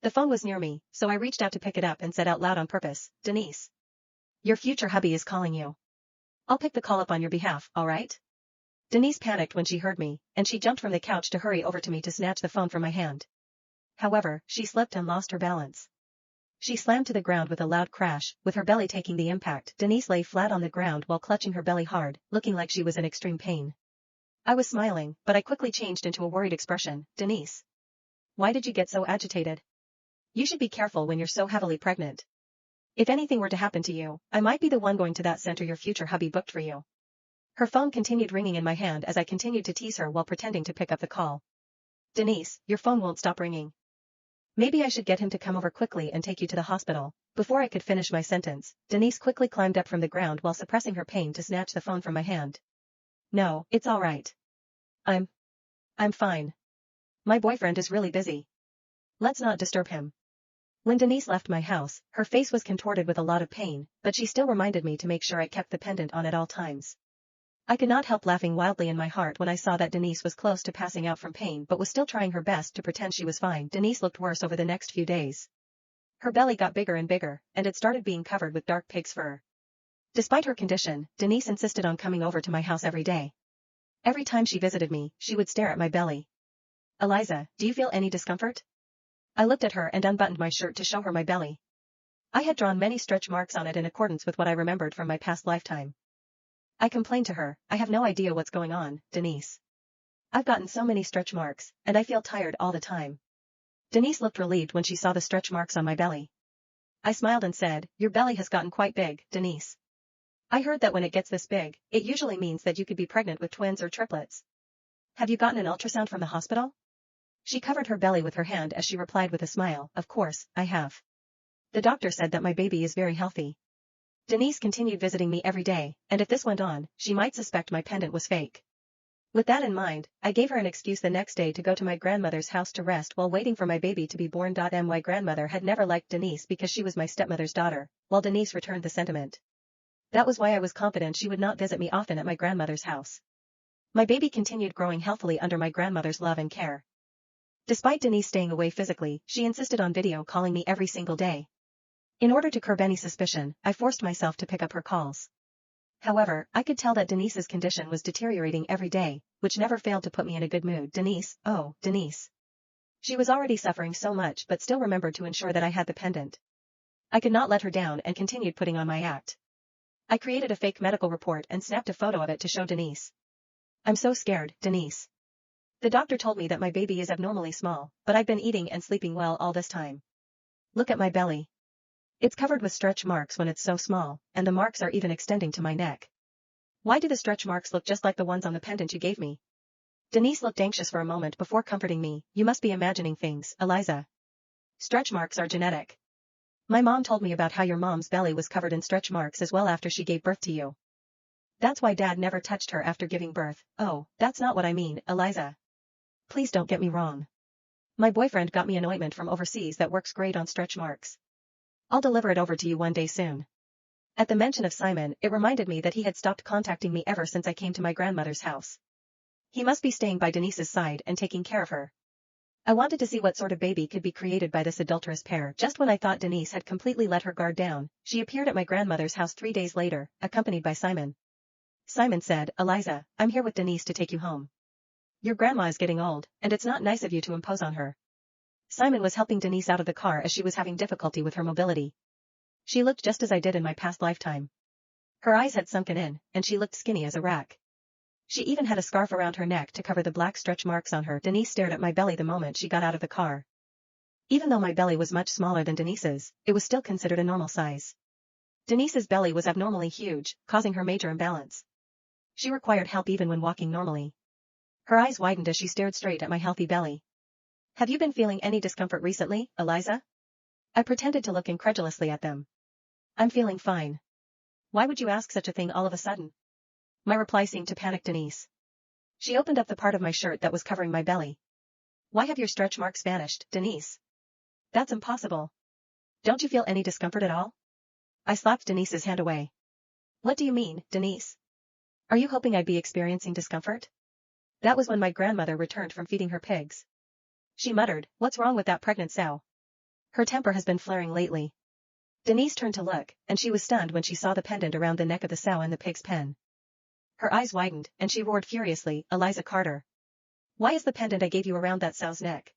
The phone was near me, so I reached out to pick it up and said out loud on purpose, "Denise. Your future hubby is calling you. I'll pick the call up on your behalf, alright?" Denise panicked when she heard me, and she jumped from the couch to hurry over to me to snatch the phone from my hand. However, she slipped and lost her balance. She slammed to the ground with a loud crash, with her belly taking the impact. Denise lay flat on the ground while clutching her belly hard, looking like she was in extreme pain. I was smiling, but I quickly changed into a worried expression. "Denise. Why did you get so agitated? You should be careful when you're so heavily pregnant. If anything were to happen to you, I might be the one going to that center your future hubby booked for you." Her phone continued ringing in my hand as I continued to tease her while pretending to pick up the call. "Denise, your phone won't stop ringing. Maybe I should get him to come over quickly and take you to the hospital." Before I could finish my sentence, Denise quickly climbed up from the ground while suppressing her pain to snatch the phone from my hand. "No, it's all right. I'm fine. My boyfriend is really busy. Let's not disturb him." When Denise left my house, her face was contorted with a lot of pain, but she still reminded me to make sure I kept the pendant on at all times. I could not help laughing wildly in my heart when I saw that Denise was close to passing out from pain but was still trying her best to pretend she was fine. Denise looked worse over the next few days. Her belly got bigger and bigger, and it started being covered with dark pig's fur. Despite her condition, Denise insisted on coming over to my house every day. Every time she visited me, she would stare at my belly. "Eliza, do you feel any discomfort?" I looked at her and unbuttoned my shirt to show her my belly. I had drawn many stretch marks on it in accordance with what I remembered from my past lifetime. I complained to her, "I have no idea what's going on, Denise. I've gotten so many stretch marks, and I feel tired all the time." Denise looked relieved when she saw the stretch marks on my belly. I smiled and said, "Your belly has gotten quite big, Denise. I heard that when it gets this big, it usually means that you could be pregnant with twins or triplets. Have you gotten an ultrasound from the hospital?" She covered her belly with her hand as she replied with a smile, "Of course, I have. The doctor said that my baby is very healthy." Denise continued visiting me every day, and if this went on, she might suspect my pendant was fake. With that in mind, I gave her an excuse the next day to go to my grandmother's house to rest while waiting for my baby to be born. My grandmother had never liked Denise because she was my stepmother's daughter, while Denise returned the sentiment. That was why I was confident she would not visit me often at my grandmother's house. My baby continued growing healthily under my grandmother's love and care. Despite Denise staying away physically, she insisted on video calling me every single day. In order to curb any suspicion, I forced myself to pick up her calls. However, I could tell that Denise's condition was deteriorating every day, which never failed to put me in a good mood. "Denise, oh, Denise." She was already suffering so much but still remembered to ensure that I had the pendant. I could not let her down and continued putting on my act. I created a fake medical report and snapped a photo of it to show Denise. "I'm so scared, Denise. The doctor told me that my baby is abnormally small, but I've been eating and sleeping well all this time. Look at my belly. It's covered with stretch marks when it's so small, and the marks are even extending to my neck. Why do the stretch marks look just like the ones on the pendant you gave me?" Denise looked anxious for a moment before comforting me. "You must be imagining things, Eliza. Stretch marks are genetic. My mom told me about how your mom's belly was covered in stretch marks as well after she gave birth to you. That's why Dad never touched her after giving birth." "Oh, that's not what I mean, Eliza. Please don't get me wrong. My boyfriend got me an ointment from overseas that works great on stretch marks. I'll deliver it over to you one day soon." At the mention of Simon, it reminded me that he had stopped contacting me ever since I came to my grandmother's house. He must be staying by Denise's side and taking care of her. I wanted to see what sort of baby could be created by this adulterous pair. Just when I thought Denise had completely let her guard down, she appeared at my grandmother's house 3 days later, accompanied by Simon. Simon said, "Eliza, I'm here with Denise to take you home. Your grandma is getting old, and it's not nice of you to impose on her." Simon was helping Denise out of the car as she was having difficulty with her mobility. She looked just as I did in my past lifetime. Her eyes had sunken in, and she looked skinny as a rack. She even had a scarf around her neck to cover the black stretch marks on her. Denise stared at my belly the moment she got out of the car. Even though my belly was much smaller than Denise's, it was still considered a normal size. Denise's belly was abnormally huge, causing her major imbalance. She required help even when walking normally. Her eyes widened as she stared straight at my healthy belly. "Have you been feeling any discomfort recently, Eliza?" I pretended to look incredulously at them. "I'm feeling fine. Why would you ask such a thing all of a sudden?" My reply seemed to panic Denise. She opened up the part of my shirt that was covering my belly. "Why have your stretch marks vanished, Denise? That's impossible. Don't you feel any discomfort at all?" I slapped Denise's hand away. "What do you mean, Denise? Are you hoping I'd be experiencing discomfort?" That was when my grandmother returned from feeding her pigs. She muttered, "What's wrong with that pregnant sow? Her temper has been flaring lately. Denise turned to look, and she was stunned when she saw the pendant around the neck of the sow in the pig's pen. Her eyes widened, and she roared furiously, Eliza Carter. Why is the pendant I gave you around that sow's neck?